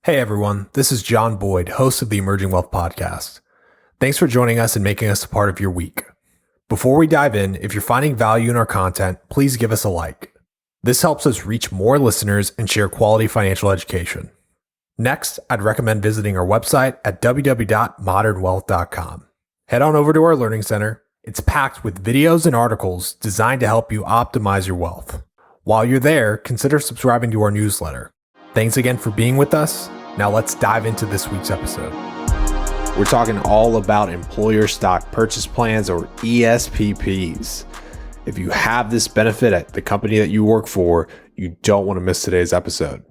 Hey everyone, this is John Boyd, host of the Emerging Wealth Podcast. Thanks for joining us and making us a part of your week. Before we dive in, if you're finding value in our content, please give us a like. This helps us reach more listeners and share quality financial education. Next, I'd recommend visiting our website at www.modernwealth.com. Head on over to our Learning Center. It's packed with videos and articles designed to help you optimize your wealth. While you're there, consider subscribing to our newsletter. Thanks again for being with us. Now let's dive into this week's episode. We're talking all about employer stock purchase plans, or ESPPs. If you have this benefit at the company that you work for, you don't want to miss today's episode.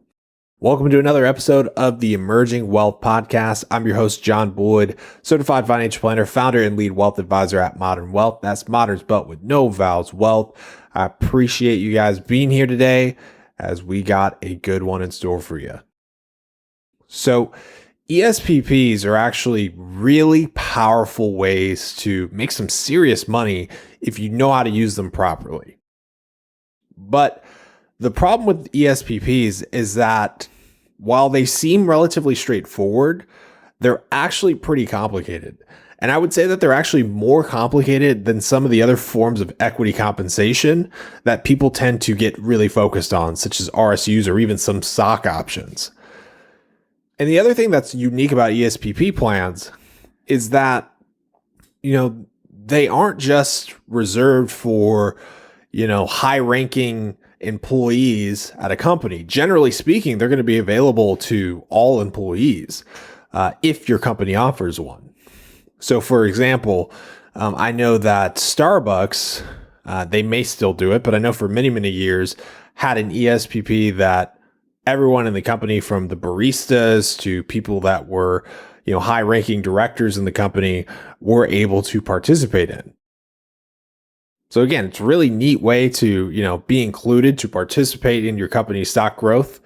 Welcome to another episode of the Emerging Wealth Podcast. I'm your host, John Boyd, certified financial planner, founder, and lead wealth advisor at Modern Wealth. That's Modern spelled with no vowels, wealth. I appreciate you guys being here today, as we got a good one in store for you. So ESPPs are actually really powerful ways to make some serious money if you know how to use them properly. But the problem with ESPPs is that while they seem relatively straightforward, they're actually pretty complicated. And I would say that they're actually more complicated than some of the other forms of equity compensation that people tend to get really focused on, such as RSUs or even some stock options. And the other thing that's unique about ESPP plans is that, they aren't just reserved for, high-ranking employees at a company. Generally speaking, they're going to be available to all employees if your company offers one. So, for example, I know that Starbucks, they may still do it, but I know for many, many years had an ESPP that everyone in the company, from the baristas to people that were, high-ranking directors in the company, were able to participate in. So again, it's a really neat way to, be included, to participate in your company's stock growth.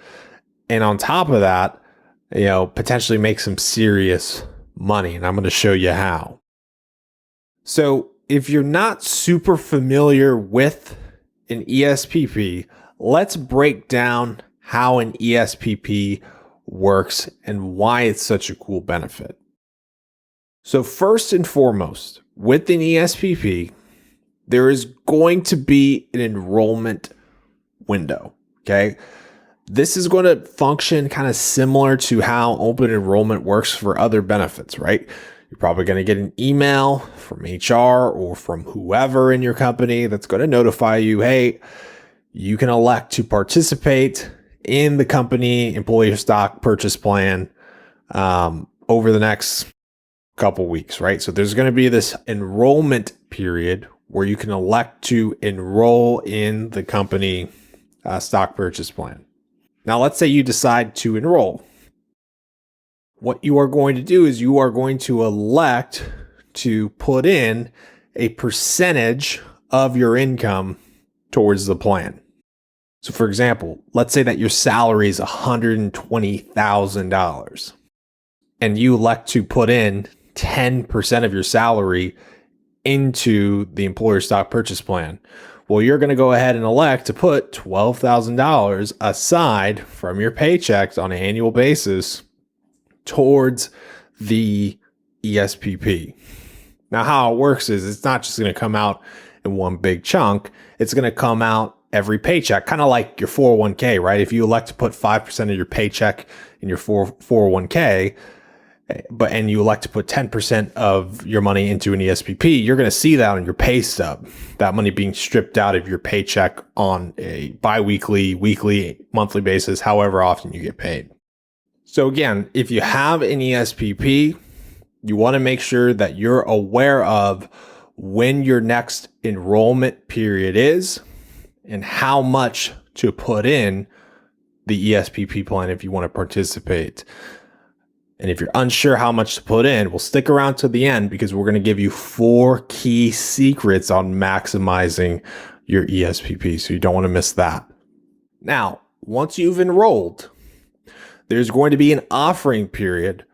And on top of that, potentially make some serious money. And I'm going to show you how. So if you're not super familiar with an ESPP, let's break down how an ESPP works and why it's such a cool benefit. So first and foremost, with an ESPP, there is going to be an enrollment window, okay? This is going to function kind of similar to how open enrollment works for other benefits, right? You're probably going to get an email from HR or from whoever in your company that's going to notify you, hey, you can elect to participate in the company employee stock purchase plan over the next couple weeks, right? So there's going to be this enrollment period where you can elect to enroll in the company stock purchase plan. Now, let's say you decide to enroll. What you are going to do is you are going to elect to put in a percentage of your income towards the plan. So for example, let's say that your salary is $120,000 and you elect to put in 10% of your salary into the employer stock purchase plan. Well, you're going to go ahead and elect to put $12,000 aside from your paychecks on an annual basis towards the ESPP. Now, how it works is it's not just going to come out in one big chunk. It's going to come out every paycheck, kind of like your 401k, right? If you elect to put 5% of your paycheck in your 401k, and you elect to put 10% of your money into an ESPP, you're going to see that on your pay stub, that money being stripped out of your paycheck on a biweekly, weekly, monthly basis, however often you get paid. So again, if you have an ESPP, you want to make sure that you're aware of when your next enrollment period is and how much to put in the ESPP plan if you want to participate. And if you're unsure how much to put in, we'll stick around to the end because we're going to give you 4 key secrets on maximizing your ESPP. So you don't want to miss that. Now, once you've enrolled, there's going to be an offering period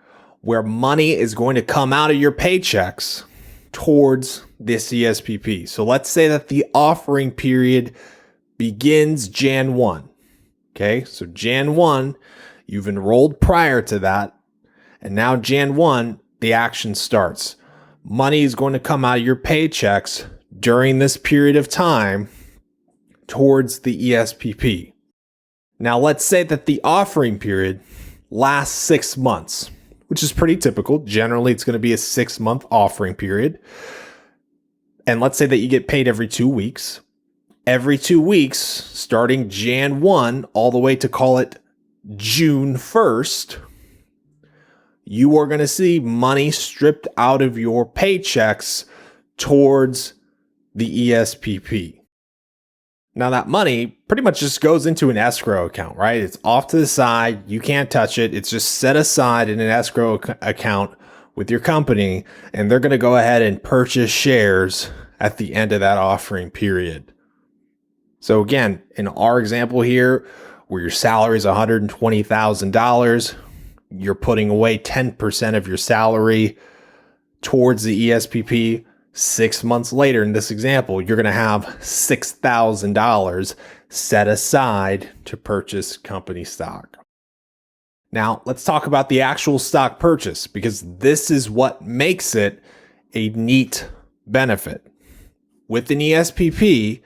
where money is going to come out of your paychecks towards this ESPP. So let's say that the offering period begins Jan 1. Okay, so Jan 1, You've enrolled prior to that. And now Jan 1, the action starts. Money is going to come out of your paychecks during this period of time towards the ESPP. Now, let's say that the offering period lasts 6 months, which is pretty typical. Generally, it's going to be a 6-month offering period. And let's say that you get paid every 2 weeks. Every 2 weeks, starting Jan 1 all the way to call it June 1st, you are going to see money stripped out of your paychecks towards the ESPP. Now, that money pretty much just goes into an escrow account, right? It's off to the side. You can't touch it. It's just set aside in an escrow account with your company, and they're going to go ahead and purchase shares at the end of that offering period. So again, in our example here, where your salary is $120,000, you're putting away 10% of your salary towards the ESPP. 6 months later, in this example, you're going to have $6,000 set aside to purchase company stock. Now, let's talk about the actual stock purchase, because this is what makes it a neat benefit. With an ESPP,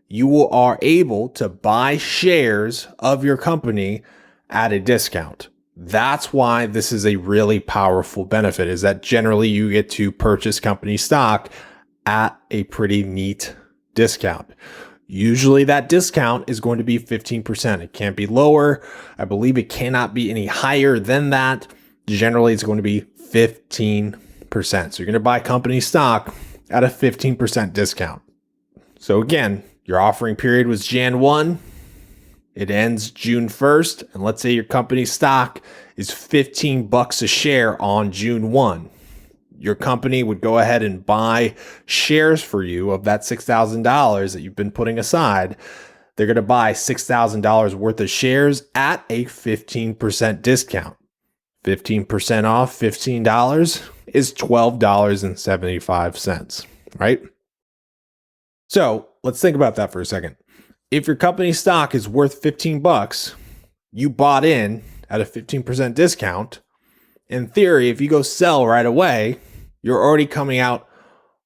you are able to buy shares of your company at a discount. That's why this is a really powerful benefit, is that generally you get to purchase company stock at a pretty neat discount. Usually that discount is going to be 15%. It can't be lower. I believe it cannot be any higher than that. Generally, it's going to be 15%. So you're going to buy company stock at a 15% discount. So again, your offering period was Jan 1. It ends June 1st, and let's say your company stock is $15 a share on June 1. Your company would go ahead and buy shares for you of that $6,000 that you've been putting aside. They're going to buy $6,000 worth of shares at a 15% discount. 15% off $15 is $12.75, right? So let's think about that for a second. If your company stock is worth $15, you bought in at a 15% discount. In theory, if you go sell right away, you're already coming out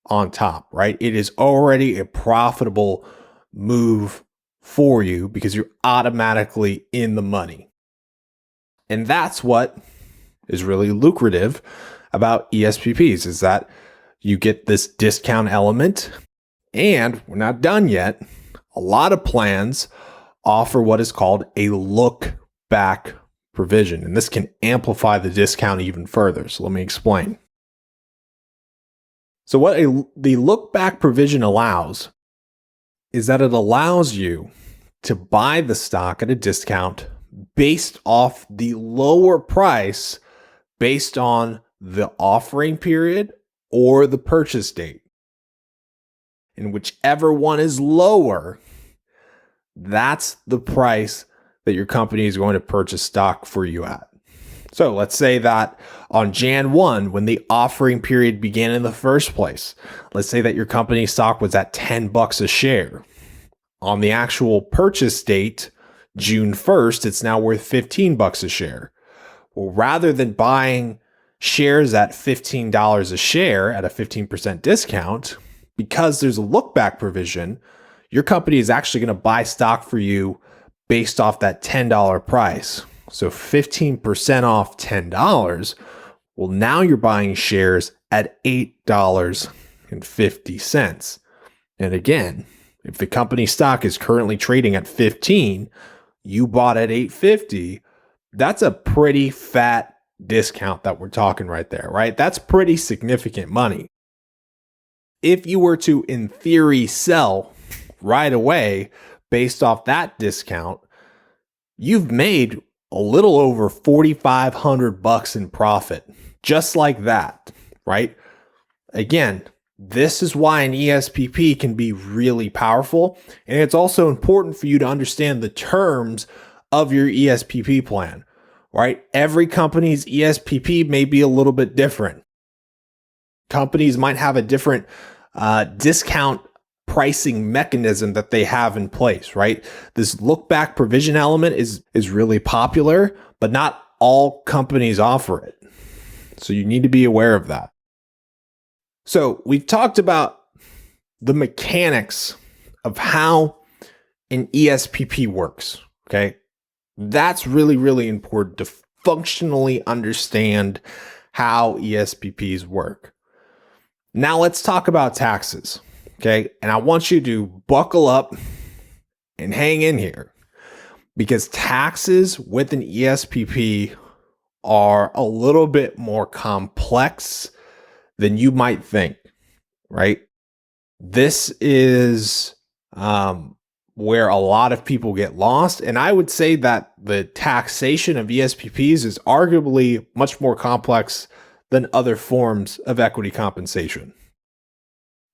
on top, right? It is already a profitable move for you because you're automatically in the money. And that's what is really lucrative about ESPPs, is that you get this discount element. And we're not done yet. A lot of plans offer what is called a look back provision, and this can amplify the discount even further. So let me explain. So what the look back provision allows is that it allows you to buy the stock at a discount based off the lower price based on the offering period or the purchase date. And whichever one is lower, that's the price that your company is going to purchase stock for you at. So let's say that on Jan 1, when the offering period began in the first place, let's say that your company stock was at $10 a share. On the actual purchase date, June 1st, it's now worth $15 a share. Well, rather than buying shares at $15 a share at a 15% discount, because there's a look back provision, your company is actually going to buy stock for you based off that $10 price. So 15% off $10. Well, now you're buying shares at $8.50. And again, if the company stock is currently trading at 15, you bought at $8.50, that's a pretty fat discount that we're talking right there, right? That's pretty significant money. If you were to, in theory, sell right away based off that discount, you've made a little over $4,500 in profit, just like that, right? Again, this is why an ESPP can be really powerful. And it's also important for you to understand the terms of your ESPP plan, right? Every company's ESPP may be a little bit different. Companies might have a different discount pricing mechanism that they have in place, right? This look back provision element is really popular, but not all companies offer it. So you need to be aware of that. So we've talked about the mechanics of how an ESPP works, okay? That's really, really important to functionally understand how ESPPs work. Now let's talk about taxes, okay? And I want you to buckle up and hang in here, because taxes with an ESPP are a little bit more complex than you might think, right? This is where a lot of people get lost. And I would say that the taxation of ESPPs is arguably much more complex than other forms of equity compensation.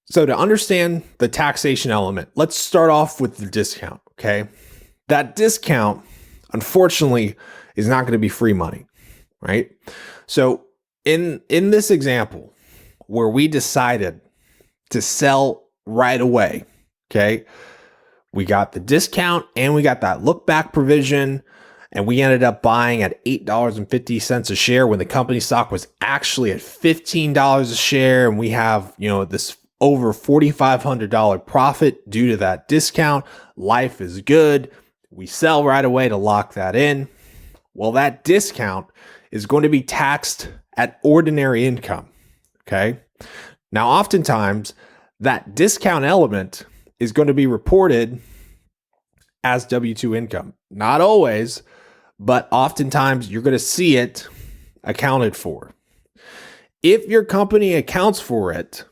So to understand the taxation element, let's start off with the discount, okay? That discount, unfortunately, is not going to be free money, right? So in this example, where we decided to sell right away, okay? We got the discount and we got that look back provision, and we ended up buying at $8.50 a share when the company stock was actually at $15 a share, and we have, this over $4,500 profit due to that discount. Life is good. We sell right away to lock that in. Well, that discount is going to be taxed at ordinary income, okay? Now, oftentimes, that discount element is going to be reported as W-2 income. Not always, but oftentimes you're going to see it accounted for. If your company accounts for it,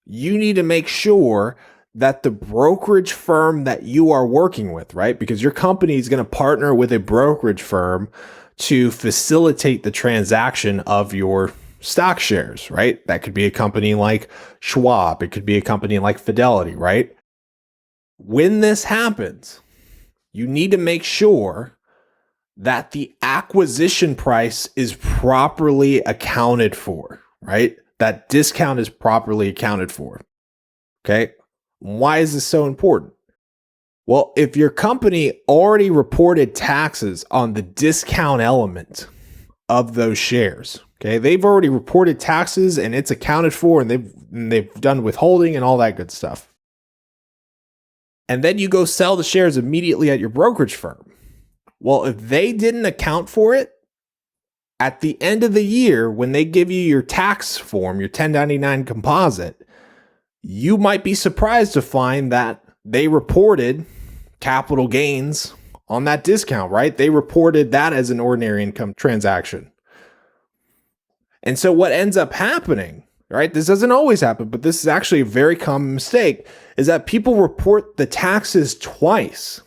you need to make sure that the brokerage firm that you are working with, right? Because your company is going to partner with a brokerage firm to facilitate the transaction of your stock shares, right? That could be a company like Schwab. It could be a company like Fidelity, right? When this happens, you need to make sure that the acquisition price is properly accounted for, right? That discount is properly accounted for, okay? Why is this so important? Well, if your company already reported taxes on the discount element of those shares, okay, they've already reported taxes and it's accounted for, and they've done withholding and all that good stuff. And then you go sell the shares immediately at your brokerage firm. Well, if they didn't account for it, at the end of the year, when they give you your tax form, your 1099 composite, you might be surprised to find that they reported capital gains on that discount, right? They reported that as an ordinary income transaction. And so what ends up happening, right? This doesn't always happen, but this is actually a very common mistake, is that people report the taxes twice,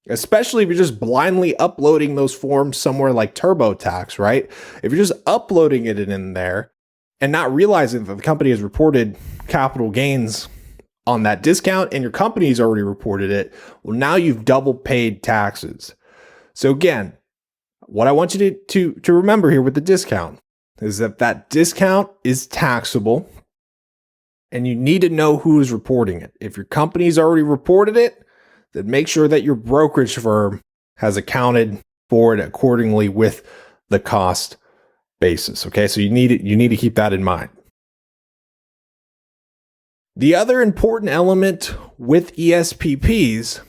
especially if you're just blindly uploading those forms somewhere like TurboTax, right? If you're just uploading it in there and not realizing that the company has reported capital gains on that discount and your company's already reported it, well, now you've double paid taxes. So again, what I want you to remember here with the discount is that discount is taxable, and you need to know who is reporting it. If your company's already reported it, then make sure that your brokerage firm has accounted for it accordingly with the cost basis. Okay, so you need to keep that in mind. The other important element with ESPPs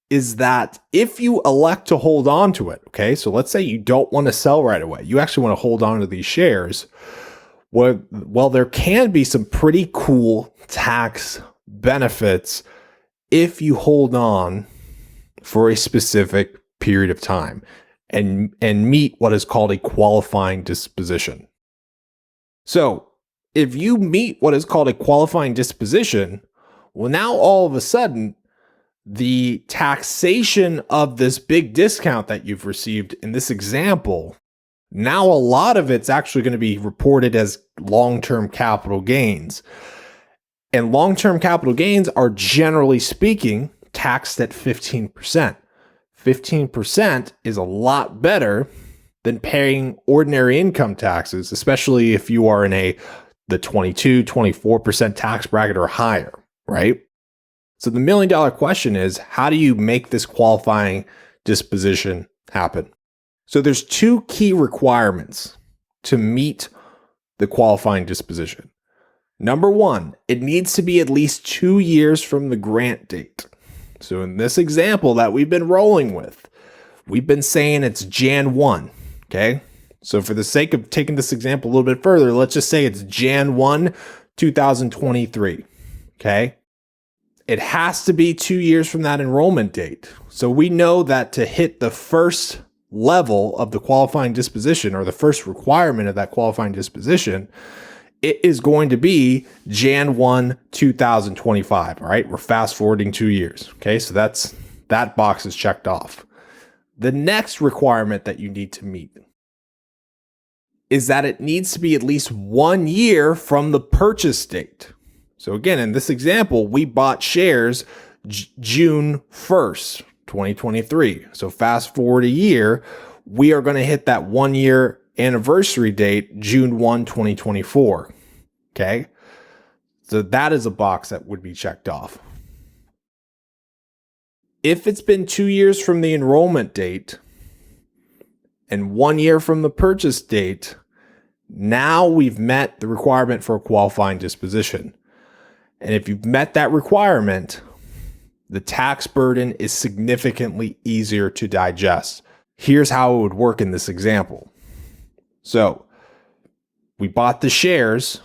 is that if you elect to hold on to it, okay, so let's say you don't want to sell right away, you actually want to hold on to these shares, well, there can be some pretty cool tax benefits if you hold on for a specific period of time and meet what is called a qualifying disposition. So if you meet what is called a qualifying disposition, well, now all of a sudden, the taxation of this big discount that you've received in this example, now a lot of it's actually going to be reported as long-term capital gains. And long-term capital gains are, generally speaking, taxed at 15%. 15% is a lot better than paying ordinary income taxes, especially if you are in the 22, 24% tax bracket or higher, right? So the $1 million question is, how do you make this qualifying disposition happen? So there's two key requirements to meet the qualifying disposition. Number one, it needs to be at least 2 years from the grant date. So in this example that we've been rolling with, we've been saying it's Jan 1, okay? So for the sake of taking this example a little bit further, let's just say it's Jan 1, 2023, okay? It has to be 2 years from that enrollment date. So we know that to hit the first level of the qualifying disposition, or the first requirement of that qualifying disposition, it is going to be Jan 1, 2025, all right? We're fast forwarding 2 years, okay? So that box is checked off. The next requirement that you need to meet is that it needs to be at least 1 year from the purchase date. So again, in this example, we bought shares June 1st, 2023. So fast forward a year, we are going to hit that 1 year anniversary date, June 1, 2024. Okay. So that is a box that would be checked off. If it's been 2 years from the enrollment date and 1 year from the purchase date, now we've met the requirement for a qualifying disposition. And if you've met that requirement, the tax burden is significantly easier to digest. Here's how it would work in this example. So we bought the shares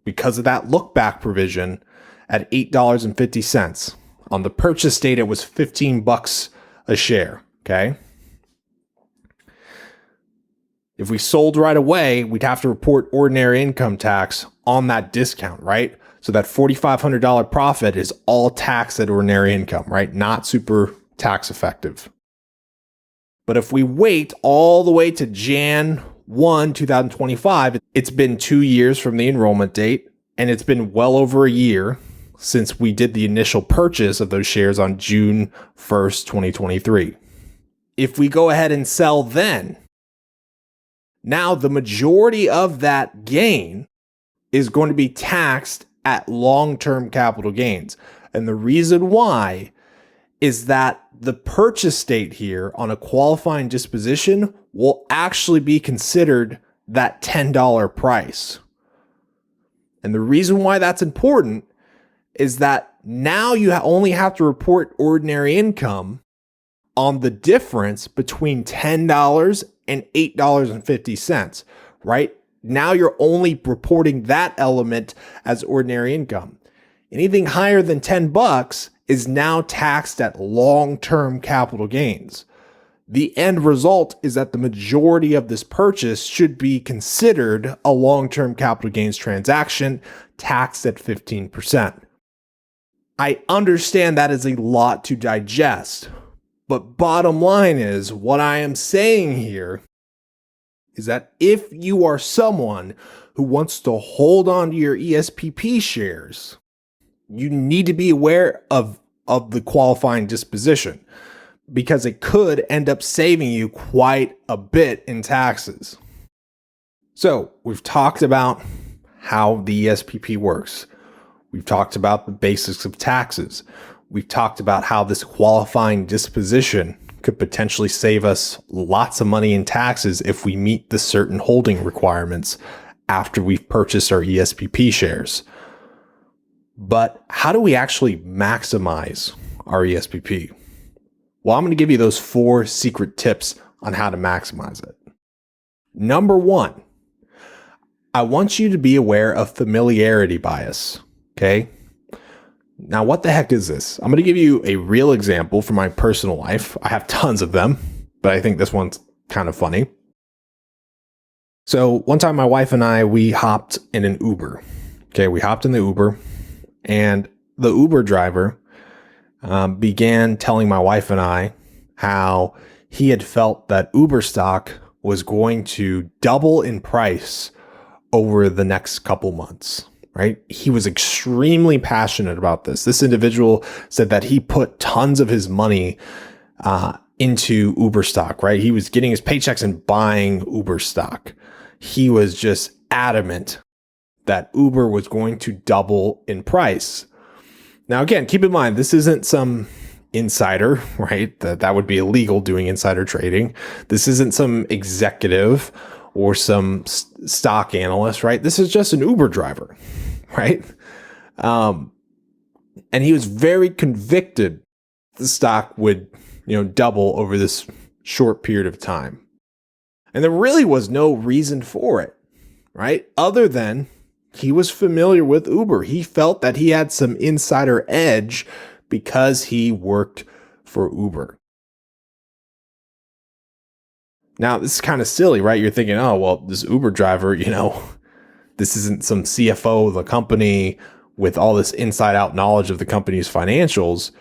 because of that look back provision at $8.50. On the purchase date, it was $15 a share, okay? If we sold right away, we'd have to report ordinary income tax on that discount, right? So that $4,500 profit is all taxed at ordinary income, right? Not super tax effective. But if we wait all the way to Jan 1, 2025, it's been 2 years from the enrollment date, and it's been well over a year since we did the initial purchase of those shares on June 1st, 2023. If we go ahead and sell then, now the majority of that gain is going to be taxed at long-term capital gains. And the reason why is that the purchase date here on a qualifying disposition will actually be considered that $10 price. And the reason why that's important is that now you only have to report ordinary income on the difference between $10 and $8.50, right? Now you're only reporting that element as ordinary income. Anything higher than $10 is now taxed at long-term capital gains. The end result is that the majority of this purchase should be considered a long-term capital gains transaction, taxed at 15%. I understand that is a lot to digest, but bottom line is what I am saying here is that if you are someone who wants to hold on to your ESPP shares, you need to be aware of the qualifying disposition, because it could end up saving you quite a bit in taxes. So we've talked about how the ESPP works. We've talked about the basics of taxes. We've talked about how this qualifying disposition could potentially save us lots of money in taxes if we meet the certain holding requirements after we've purchased our ESPP shares. But how do we actually maximize our ESPP? Well, I'm going to give you those 4 secret tips on how to maximize it. Number 1, I want you to be aware of familiarity bias, okay? Now, what the heck is this? I'm going to give you a real example from my personal life. I have tons of them, but I think this one's kind of funny. So one time my wife and I, we hopped in an Uber. Okay, we hopped in the Uber, and the Uber driver began telling my wife and I how he had felt that Uber stock was going to double in price over the next couple months. Right? He was extremely passionate about this. This individual said that he put tons of his money into Uber stock, right? He was getting his paychecks and buying Uber stock. He was just adamant that Uber was going to double in price. Now, again, keep in mind, this isn't some insider, right? That would be illegal doing insider trading. This isn't some executive or some stock analyst, right? This is just an Uber driver, right? And he was very convicted the stock would, double over this short period of time. And there really was no reason for it, right? Other than he was familiar with Uber. He felt that he had some insider edge because he worked for Uber. Now, this is kind of silly, right? You're thinking, oh, well, this Uber driver, this isn't some CFO of the company with all this inside out knowledge of the company's financials.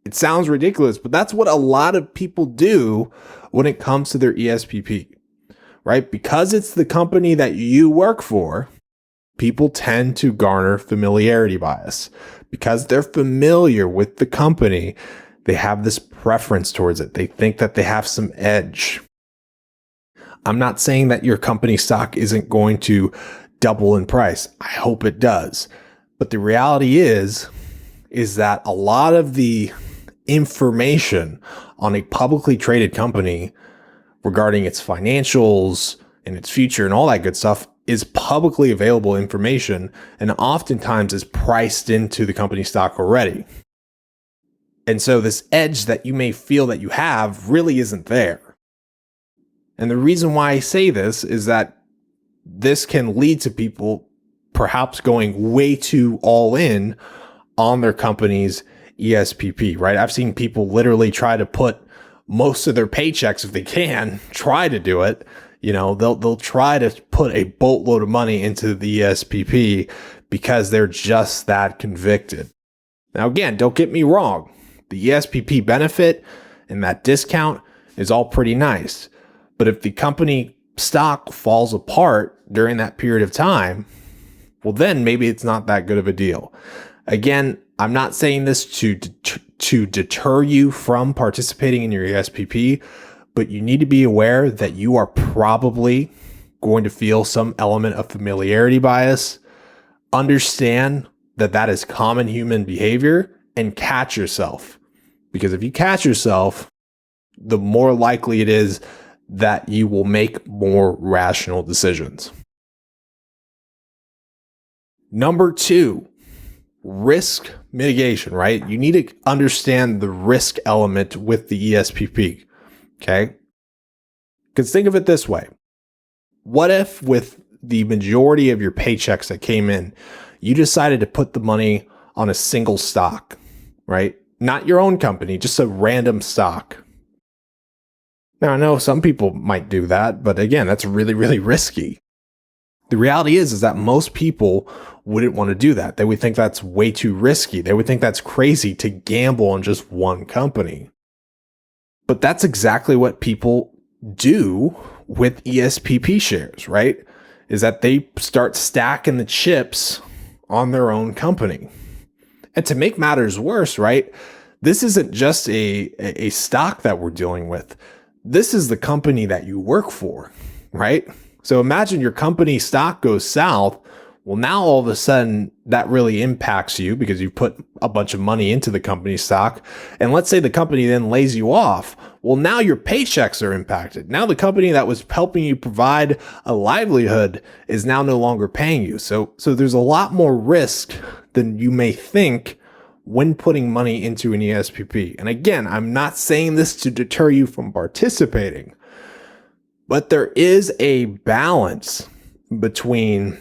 It sounds ridiculous, but that's what a lot of people do when it comes to their ESPP, right? Because it's the company that you work for, people tend to garner familiarity bias. Because they're familiar with the company, they have this preference towards it. They think that they have some edge. I'm not saying that your company stock isn't going to double in price. I hope it does. But the reality is that a lot of the information on a publicly traded company regarding its financials and its future and all that good stuff is publicly available information and oftentimes is priced into the company stock already. And so this edge that you may feel that you have really isn't there. And the reason why I say this is that this can lead to people perhaps going way too all in on their company's ESPP, right? I've seen people literally try to put most of their paychecks, if they can, try to do it. They'll try to put a boatload of money into the ESPP because they're just that convicted. Now, again, don't get me wrong. The ESPP benefit and that discount is all pretty nice. But if the company stock falls apart during that period of time, well, then maybe it's not that good of a deal. Again, I'm not saying this to deter you from participating in your ESPP, but you need to be aware that you are probably going to feel some element of familiarity bias. Understand that is common human behavior and catch yourself. Because if you catch yourself, the more likely it is that you will make more rational decisions. Number 2, risk mitigation, right? You need to understand the risk element with the ESPP, okay? Because think of it this way. What if with the majority of your paychecks that came in, you decided to put the money on a single stock, right? Not your own company, just a random stock. Now, I know some people might do that, but again, that's really, really risky. The reality is that most people wouldn't want to do that. They would think that's way too risky. They would think that's crazy to gamble on just one company. But that's exactly what people do with ESPP shares, right? Is that they start stacking the chips on their own company. And to make matters worse, right? This isn't just a stock that we're dealing with. This is the company that you work for, right? So imagine your company stock goes south. Well, now all of a sudden that really impacts you because you put a bunch of money into the company stock. And let's say the company then lays you off. Well, now your paychecks are impacted. Now the company that was helping you provide a livelihood is now no longer paying you. So there's a lot more risk than you may think when putting money into an ESPP. And again, I'm not saying this to deter you from participating, but there is a balance between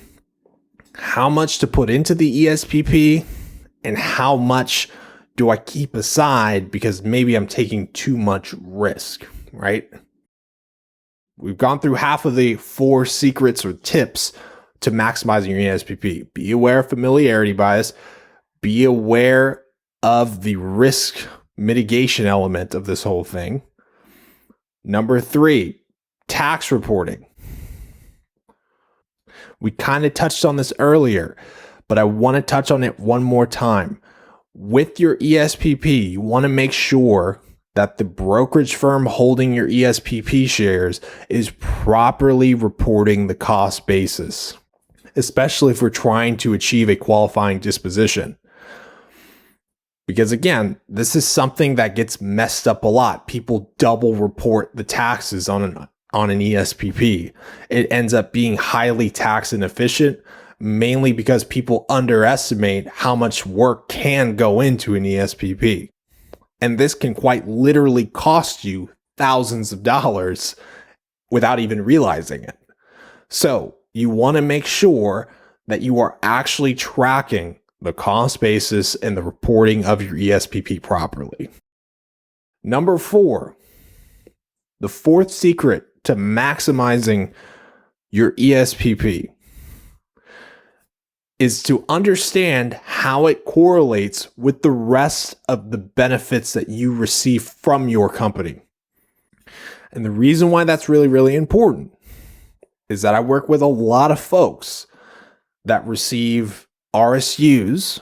how much to put into the ESPP and how much do I keep aside because maybe I'm taking too much risk, right? We've gone through half of the 4 secrets or tips to maximizing your ESPP. Be aware of familiarity bias. Be aware of the risk mitigation element of this whole thing. Number 3, tax reporting. We kind of touched on this earlier, but I want to touch on it one more time. With your ESPP, you want to make sure that the brokerage firm holding your ESPP shares is properly reporting the cost basis, especially if we're trying to achieve a qualifying disposition. Because again, this is something that gets messed up a lot. People double report the taxes on an ESPP. It ends up being highly tax inefficient, mainly because people underestimate how much work can go into an ESPP. And this can quite literally cost you thousands of dollars without even realizing it. So you want to make sure that you are actually tracking the cost basis and the reporting of your ESPP properly. Number 4, the fourth secret to maximizing your ESPP is to understand how it correlates with the rest of the benefits that you receive from your company. And the reason why that's really, really important is that I work with a lot of folks that receive RSUs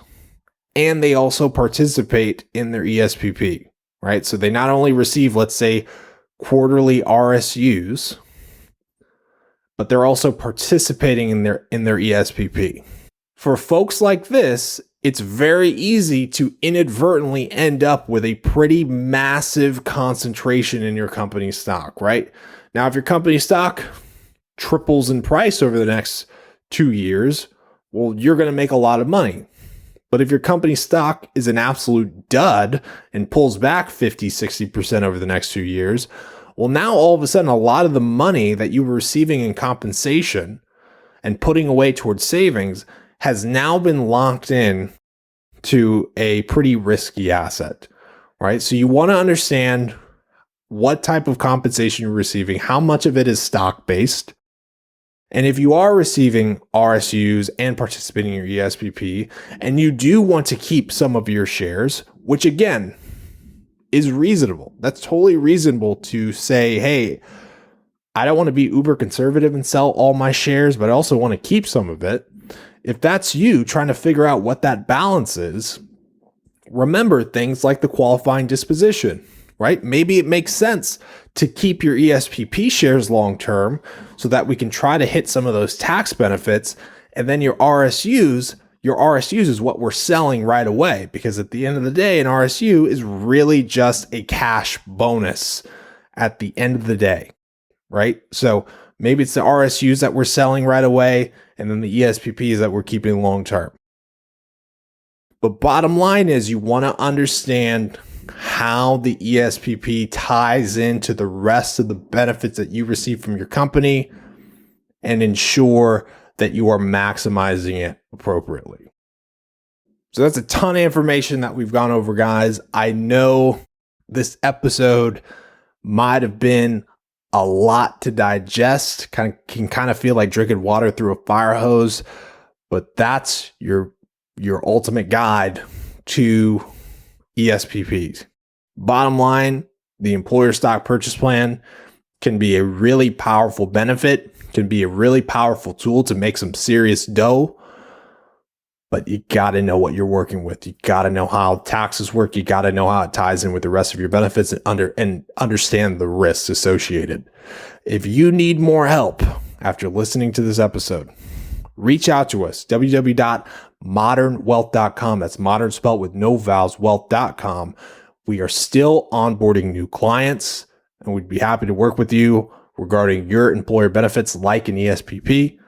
and they also participate in their ESPP, right? So they not only receive, let's say, quarterly RSUs, but they're also participating in their ESPP. For folks like this, it's very easy to inadvertently end up with a pretty massive concentration in your company stock, right? Now, if your company stock triples in price over the next 2 years, well, you're going to make a lot of money. But if your company stock is an absolute dud and pulls back 50, 60% over the next 2 years, well, now all of a sudden, a lot of the money that you were receiving in compensation and putting away towards savings has now been locked in to a pretty risky asset, right? So you want to understand what type of compensation you're receiving, how much of it is stock-based. And if you are receiving RSUs and participating in your ESPP, and you do want to keep some of your shares, which again is reasonable. That's totally reasonable to say, hey, I don't want to be uber conservative and sell all my shares, but I also want to keep some of it. If that's you trying to figure out what that balance is, remember things like the qualifying disposition, right? Maybe it makes sense to keep your ESPP shares long-term so that we can try to hit some of those tax benefits. And then your RSUs is what we're selling right away, because at the end of the day, an RSU is really just a cash bonus at the end of the day, right? So maybe it's the RSUs that we're selling right away and then the ESPPs that we're keeping long-term. But bottom line is you want to understand how the ESPP ties into the rest of the benefits that you receive from your company and ensure that you are maximizing it appropriately. So that's a ton of information that we've gone over, guys. I know this episode might have been a lot to digest, can kind of feel like drinking water through a fire hose, but that's your ultimate guide to ESPPs. Bottom line, the employer stock purchase plan can be a really powerful benefit, can be a really powerful tool to make some serious dough, but you got to know what you're working with. You got to know how taxes work. You got to know how it ties in with the rest of your benefits and understand the risks associated. If you need more help after listening to this episode, reach out to us, www.modernwealth.com. That's modern spelled with no vowels, wealth.com. We are still onboarding new clients, and we'd be happy to work with you regarding your employer benefits like an ESPP.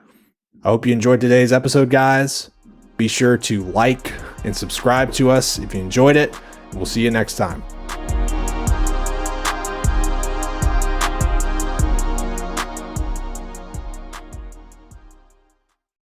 I hope you enjoyed today's episode, guys. Be sure to like and subscribe to us if you enjoyed it. We'll see you next time.